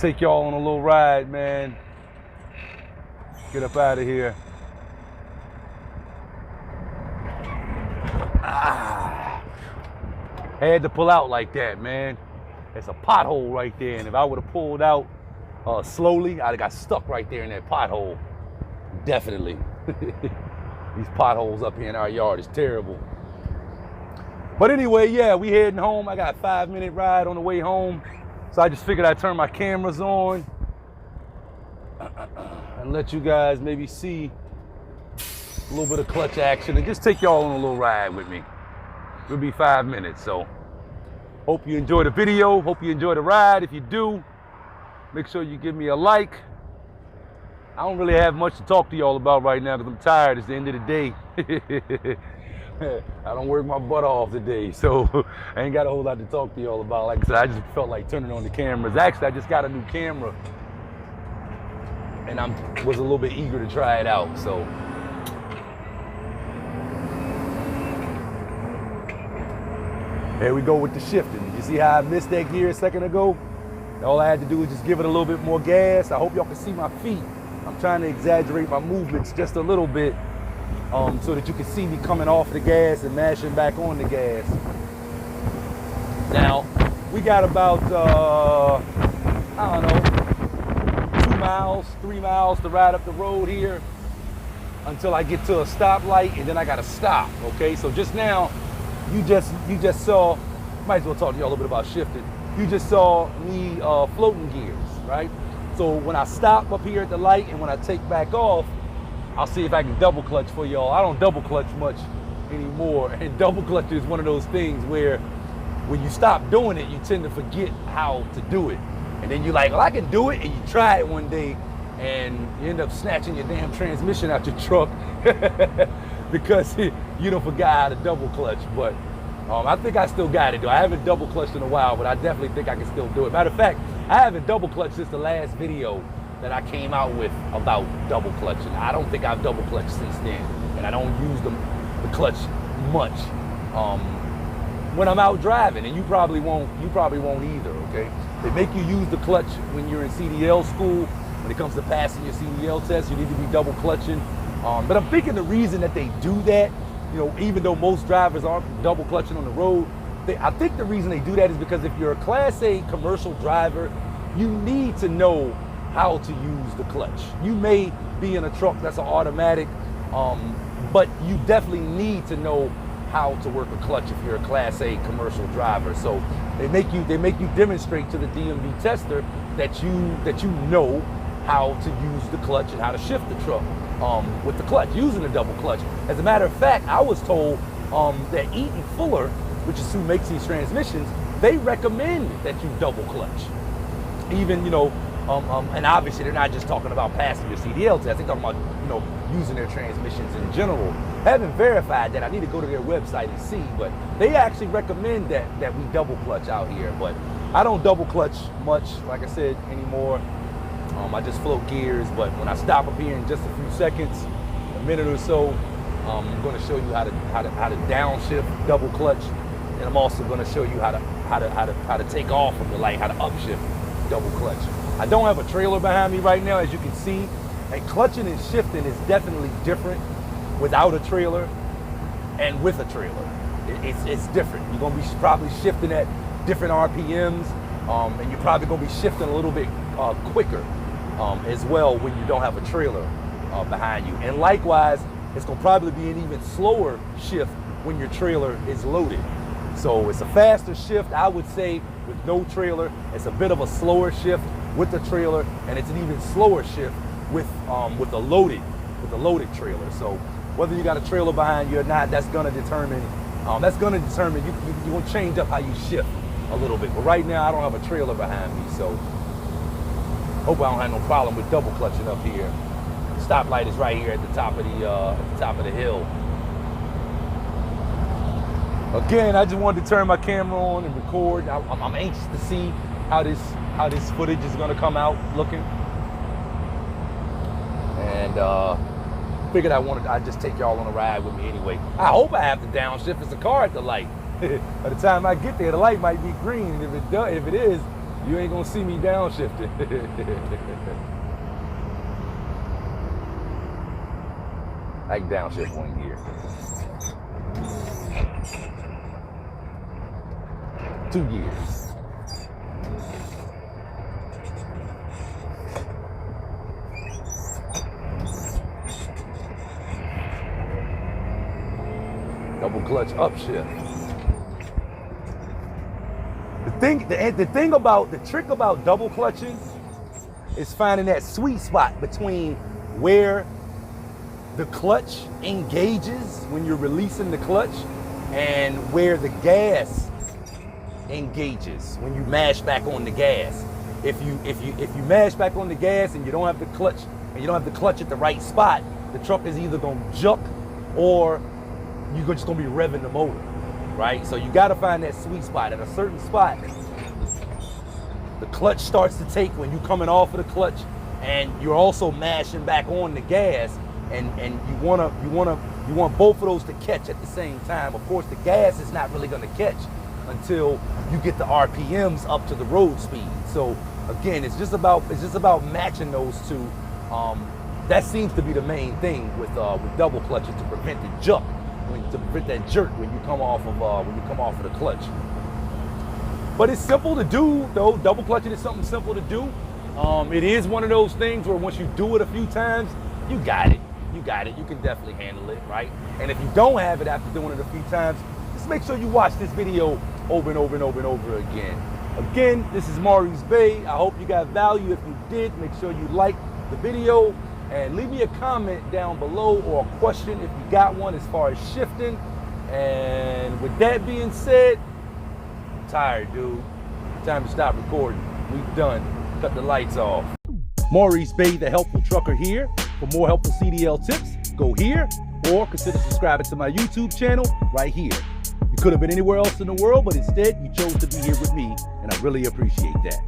take y'all on a little ride, man. Get up out of here. Had to pull out like that, man. It's a pothole right there, and if I would have pulled out slowly, I'd have got stuck right there in that pothole. Definitely. These potholes up here in our yard is terrible. But anyway, yeah, we heading home. I got a 5-minute ride on the way home, so I just figured I'd turn my cameras on and let you guys maybe see a little bit of clutch action and just take y'all on a little ride with me. It'll be 5 minutes, so hope you enjoy the video. Hope you enjoy the ride. If you do, make sure you give me a like. I don't really have much to talk to y'all about right now because I'm tired. It's the end of the day. I don't work my butt off today, so I ain't got a whole lot to talk to y'all about. Like I said, I just felt like turning on the cameras. Actually, I just got a new camera, and I was a little bit eager to try it out, so. There we go with the shifting. You see how I missed that gear a second ago? All I had to do was just give it a little bit more gas. I hope y'all can see my feet. I'm trying to exaggerate my movements just a little bit so that you can see me coming off the gas and mashing back on the gas. Now, we got about, I don't know, 2 miles, 3 miles to ride up the road here until I get to a stoplight, and then I gotta stop, okay? So just now, you just saw, might as well talk to y'all a little bit about shifting. You just saw me floating gears, right? So when I stop up here at the light and when I take back off, I'll see if I can double clutch for y'all. I don't double clutch much anymore. And double clutch is one of those things where when you stop doing it, you tend to forget how to do it. And then you're like, well, I can do it. And you try it one day and you end up snatching your damn transmission out your truck because you don't forgot how to double clutch. But I think I still got it, though. I haven't double clutched in a while, but I definitely think I can still do it. Matter of fact, I haven't double clutched since the last video that I came out with about double clutching. I don't think I've double clutched since then, and I don't use the clutch much when I'm out driving, and you probably won't either, okay? They make you use the clutch when you're in CDL school. When it comes to passing your CDL test, you need to be double clutching. But I'm thinking the reason that they do that, you know, even though most drivers aren't double clutching on the road, I think the reason they do that is because if you're a Class A commercial driver, you need to know how to use the clutch. You may be in a truck that's an automatic, but you definitely need to know how to work a clutch if you're a Class A commercial driver. So they make you demonstrate to the DMV tester that you know how to use the clutch and how to shift the truck with the clutch, using the double clutch. As a matter of fact, I was told that Eaton Fuller, which is who makes these transmissions, they recommend that you double clutch. Even, you know, and obviously they're not just talking about passing your CDL test, they're talking about, you know, using their transmissions in general. I haven't verified that. I need to go to their website and see, but they actually recommend that we double clutch out here. But I don't double clutch much, like I said, anymore. I just float gears, but when I stop up here in just a few seconds, a minute or so, I'm going to show you how to downshift, double clutch, and I'm also going to show you how to take off from the light, how to upshift, double clutch. I don't have a trailer behind me right now, as you can see, and clutching and shifting is definitely different without a trailer and with a trailer. It's different. You're going to be probably shifting at different RPMs, and you're probably going to be shifting a little bit quicker as well when you don't have a trailer behind you. And likewise, it's going to probably be an even slower shift when your trailer is loaded. So it's a faster shift, I would say, with no trailer. It's a bit of a slower shift with the trailer, and it's an even slower shift with a loaded trailer. So whether you got a trailer behind you or not, that's going to determine you're going to change up how you shift a little bit. But right now, I don't have a trailer behind me, so hope I don't have no problem with double clutching up here. The stoplight is right here at the top of the hill. Again, I just wanted to turn my camera on and record. I'm anxious to see how this footage is going to come out looking. And figured I'd just take y'all on a ride with me anyway. I hope I have to downshift. It's a car at the light. By the time I get there, the light might be green. If it is, You ain't gonna see me downshifting. I can downshift 1 gear. 2 gears. Double clutch upshift. The trick about double clutching is finding that sweet spot between where the clutch engages when you're releasing the clutch and where the gas engages when you mash back on the gas. If you mash back on the gas and you don't have the clutch at the right spot, the truck is either gonna juck or you're just gonna be revving the motor, right? So you gotta find that sweet spot. At a certain spot, the clutch starts to take when you're coming off of the clutch, and you're also mashing back on the gas, and you want both of those to catch at the same time. Of course, the gas is not really gonna catch until you get the RPMs up to the road speed. So again, it's just about matching those two. That seems to be the main thing with double clutches, to prevent the jerk. To prevent that jerk when you come off of the clutch. But it's simple to do, though. Double clutching is something simple to do. It is one of those things where once you do it a few times, you got it. You can definitely handle it, right? And if you don't have it after doing it a few times, just make sure you watch this video over and over and over and over again. Again, this is Maurice Bay. I hope you got value. If you did, make sure you like the video. And leave me a comment down below or a question if you got one as far as shifting. And with that being said, I'm tired, dude. Time to stop recording. We've done. Cut the lights off. Maurice Bay, the Helpful Trucker here. For more helpful CDL tips, go here or consider subscribing to my YouTube channel right here. You could have been anywhere else in the world, but instead you chose to be here with me, and I really appreciate that.